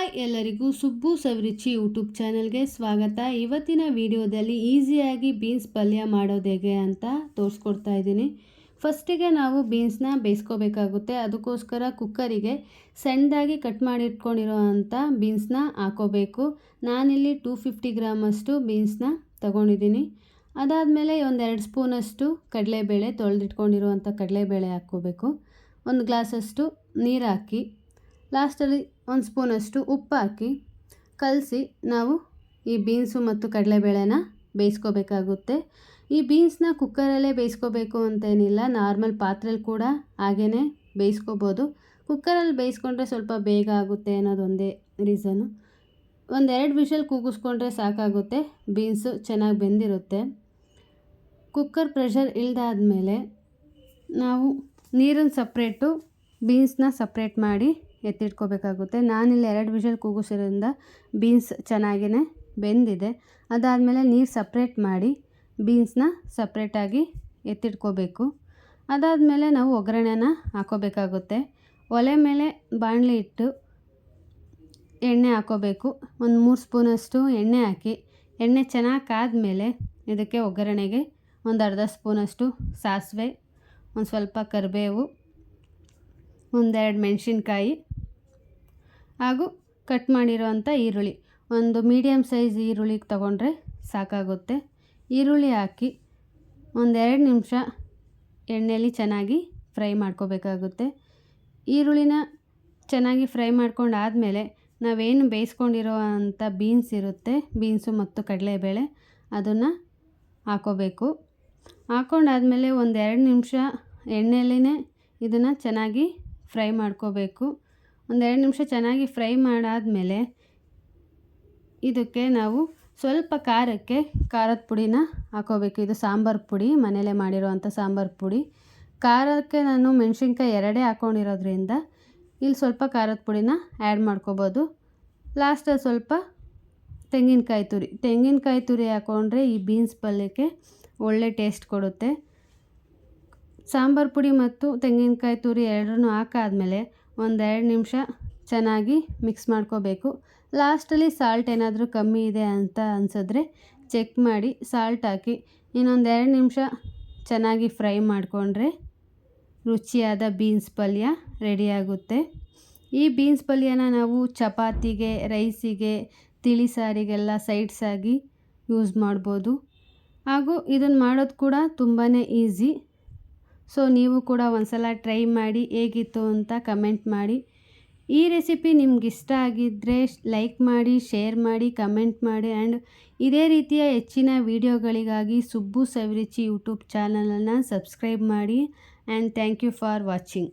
Hi ಎಲ್ಲರಿಗೂ Subbu Saviruchi YouTube ಚಾನಲ್ಗೆ ಸ್ವಾಗತ. ಇವತ್ತಿನ ವಿಡಿಯೋದಲ್ಲಿ ಈಸಿಯಾಗಿ ಬೀನ್ಸ್ ಪಲ್ಯ ಮಾಡೋದು ಹೇಗೆ ಅಂತ ತೋರಿಸ್ಕೊಡ್ತಾ ಇದ್ದೀನಿ. ಫಸ್ಟಿಗೆ ನಾವು ಬೀನ್ಸ್ನ ಬೇಯಿಸ್ಕೋಬೇಕಾಗುತ್ತೆ. ಅದಕ್ಕೋಸ್ಕರ ಕುಕ್ಕರಿಗೆ ಸಣ್ಣದಾಗಿ ಕಟ್ ಮಾಡಿ ಇಟ್ಕೊಂಡಿರೋ ಅಂಥ ಬೀನ್ಸ್ನ ಹಾಕೋಬೇಕು. ನಾನಿಲ್ಲಿ 250 ಗ್ರಾಮಷ್ಟು ಬೀನ್ಸ್ನ ತಗೊಂಡಿದ್ದೀನಿ. ಅದಾದಮೇಲೆ ಒಂದು 2 ಸ್ಪೂನಷ್ಟು ಕಡಲೆಬೇಳೆ, ತೊಳೆದಿಟ್ಕೊಂಡಿರುವಂಥ ಕಡಲೆಬೇಳೆ ಹಾಕ್ಕೋಬೇಕು. 1 ಗ್ಲಾಸಷ್ಟು ನೀರು ಹಾಕಿ ಲಾಸ್ಟಲ್ಲಿ 1 ಸ್ಪೂನಷ್ಟು ಉಪ್ಪು ಹಾಕಿ ಕಲಸಿ ನಾವು ಈ ಬೀನ್ಸು ಮತ್ತು ಕಡಲೆಬೇಳೆನ ಬೇಯಿಸ್ಕೋಬೇಕಾಗುತ್ತೆ. ಈ ಬೀನ್ಸ್ನ ಕುಕ್ಕರಲ್ಲೇ ಬೇಯಿಸ್ಕೋಬೇಕು ಅಂತೇನಿಲ್ಲ, ನಾರ್ಮಲ್ ಪಾತ್ರೆಯಲ್ಲಿ ಕೂಡ ಹಾಗೇ ಬೇಯಿಸ್ಕೋಬೋದು. ಕುಕ್ಕರಲ್ಲಿ ಬೇಯಿಸ್ಕೊಂಡ್ರೆ ಸ್ವಲ್ಪ ಬೇಗ ಆಗುತ್ತೆ ಅನ್ನೋದೊಂದೇ ರೀಸನ್ನು. 1-2 ವಿಷಲ್ ಕೂಗಿಸ್ಕೊಂಡ್ರೆ ಸಾಕಾಗುತ್ತೆ, ಬೀನ್ಸು ಚೆನ್ನಾಗಿ ಬೆಂದಿರುತ್ತೆ. ಕುಕ್ಕರ್ ಪ್ರೆಷರ್ ಇಳ್ದಾದ್ಮೇಲೆ ನಾವು ನೀರನ್ನು ಸಪ್ರೇಟು, ಬೀನ್ಸ್ನ ಸಪ್ರೇಟ್ ಮಾಡಿ ಎತ್ತಿಟ್ಕೋಬೇಕಾಗುತ್ತೆ. ನಾನಿಲ್ಲಿ 2 ವಿಷಲ್ ಕೂಗಿಸಿರೋದ್ರಿಂದ ಬೀನ್ಸ್ ಚೆನ್ನಾಗೇ ಬೆಂದಿದೆ. ಅದಾದಮೇಲೆ ನೀರು ಸಪ್ರೇಟ್ ಮಾಡಿ ಬೀನ್ಸ್ನ ಸಪ್ರೇಟಾಗಿ ಎತ್ತಿಟ್ಕೋಬೇಕು. ಅದಾದಮೇಲೆ ನಾವು ಒಗ್ಗರಣೆನ ಹಾಕೋಬೇಕಾಗುತ್ತೆ. ಒಲೆ ಮೇಲೆ ಬಾಣಲಿ ಇಟ್ಟು ಎಣ್ಣೆ ಹಾಕೋಬೇಕು. 3 ಸ್ಪೂನಷ್ಟು ಎಣ್ಣೆ ಹಾಕಿ ಎಣ್ಣೆ ಚೆನ್ನಾಗಿ ಕಾದ್ಮೇಲೆ ಇದಕ್ಕೆ ಒಗ್ಗರಣೆಗೆ ಒಂದು ಅರ್ಧ ಸ್ಪೂನಷ್ಟು ಸಾಸಿವೆ, ಒಂದು ಸ್ವಲ್ಪ ಕರಿಬೇವು, 1-2 ಮೆಣಸಿನ್ಕಾಯಿ ಹಾಗೂ ಕಟ್ ಮಾಡಿರೋವಂಥ ಈರುಳ್ಳಿ, ಒಂದು ಮೀಡಿಯಮ್ ಸೈಜ್ ಈರುಳ್ಳಿ ತೊಗೊಂಡ್ರೆ ಸಾಕಾಗುತ್ತೆ. ಈರುಳ್ಳಿ ಹಾಕಿ 1-2 ನಿಮಿಷ ಎಣ್ಣೆಯಲ್ಲಿ ಚೆನ್ನಾಗಿ ಫ್ರೈ ಮಾಡ್ಕೋಬೇಕಾಗುತ್ತೆ. ಈರುಳ್ಳಿನ ಚೆನ್ನಾಗಿ ಫ್ರೈ ಮಾಡ್ಕೊಂಡಾದಮೇಲೆ ನಾವೇನು ಬೇಯಿಸ್ಕೊಂಡಿರೋ ಅಂಥ ಬೀನ್ಸ್ ಇರುತ್ತೆ, ಬೀನ್ಸು ಮತ್ತು ಕಡಲೆಬೇಳೆ, ಅದನ್ನು ಹಾಕೋಬೇಕು. ಹಾಕ್ಕೊಂಡಾದಮೇಲೆ 1-2 ನಿಮಿಷ ಎಣ್ಣೆಯಲ್ಲೇ ಇದನ್ನು ಚೆನ್ನಾಗಿ ಫ್ರೈ ಮಾಡ್ಕೋಬೇಕು. 1-2 ನಿಮಿಷ ಚೆನ್ನಾಗಿ ಫ್ರೈ ಮಾಡಾದಮೇಲೆ ಇದಕ್ಕೆ ನಾವು ಸ್ವಲ್ಪ ಖಾರಕ್ಕೆ ಖಾರದ ಪುಡಿನ ಹಾಕೋಬೇಕು. ಇದು ಸಾಂಬಾರು ಪುಡಿ, ಮನೇಲೇ ಮಾಡಿರೋವಂಥ ಸಾಂಬಾರು ಪುಡಿ. ಖಾರಕ್ಕೆ ನಾನು ಮೆಣಸಿನ್ಕಾಯಿ 2 ಹಾಕ್ಕೊಂಡಿರೋದ್ರಿಂದ ಇಲ್ಲಿ ಸ್ವಲ್ಪ ಖಾರದ ಪುಡಿನ ಆ್ಯಡ್ ಮಾಡ್ಕೋಬೋದು. ಲಾಸ್ಟಲ್ಲಿ ಸ್ವಲ್ಪ ತೆಂಗಿನಕಾಯಿ ತುರಿ ಹಾಕ್ಕೊಂಡ್ರೆ ಈ ಬೀನ್ಸ್ ಪಲ್ಯಕ್ಕೆ ಒಳ್ಳೆ ಟೇಸ್ಟ್ ಕೊಡುತ್ತೆ. ಸಾಂಬಾರು ಪುಡಿ ಮತ್ತು ತೆಂಗಿನಕಾಯಿ ತುರಿ ಎರಡನ್ನೂ ಹಾಕಾದ್ಮೇಲೆ 1-2 ನಿಮಿಷ ಚೆನ್ನಾಗಿ ಮಿಕ್ಸ್ ಮಾಡ್ಕೋಬೇಕು. ಲಾಸ್ಟಲ್ಲಿ ಸಾಲ್ಟ್ ಏನಾದರೂ ಕಮ್ಮಿ ಇದೆ ಅಂತ ಅನಿಸಿದ್ರೆ ಚೆಕ್ ಮಾಡಿ ಸಾಲ್ಟ್ ಹಾಕಿ ಇನ್ನೊಂದು 2 ನಿಮಿಷ ಚೆನ್ನಾಗಿ ಫ್ರೈ ಮಾಡಿಕೊಂಡ್ರೆ ರುಚಿಯಾದ ಬೀನ್ಸ್ ಪಲ್ಯ ರೆಡಿಯಾಗುತ್ತೆ. ಈ ಬೀನ್ಸ್ ಪಲ್ಯನ ನಾವು ಚಪಾತಿಗೆ, ರೈಸಿಗೆ, ತಿಳಿ ಸಾರಿಗೆಲ್ಲ ಸೈಡ್ಸ್ ಆಗಿ ಯೂಸ್ ಮಾಡ್ಬೋದು. ಹಾಗೂ ಇದನ್ನು ಮಾಡೋದು ಕೂಡ ತುಂಬಾ ಈಸಿ. ಸೊ ನೀವು ಕೂಡ ಒಂದ್ಸಲ ಟ್ರೈ ಮಾಡಿ ಹೇಗಿತ್ತು ಅಂತ ಕಮೆಂಟ್ ಮಾಡಿ. ಈ ರೆಸಿಪಿ ನಿಮ್ಗೆ ಇಷ್ಟ ಆಗಿದ್ದರೆ ಲೈಕ್ ಮಾಡಿ, ಶೇರ್ ಮಾಡಿ, ಕಮೆಂಟ್ ಮಾಡಿ. ಆ್ಯಂಡ್ ಇದೇ ರೀತಿಯ ಹೆಚ್ಚಿನ ವೀಡಿಯೋಗಳಿಗಾಗಿ ಸುಬ್ಬು ಸವಿರುಚಿ ಯೂಟ್ಯೂಬ್ ಚಾನಲನ್ನು ಸಬ್ಸ್ಕ್ರೈಬ್ ಮಾಡಿ. And thank you for watching.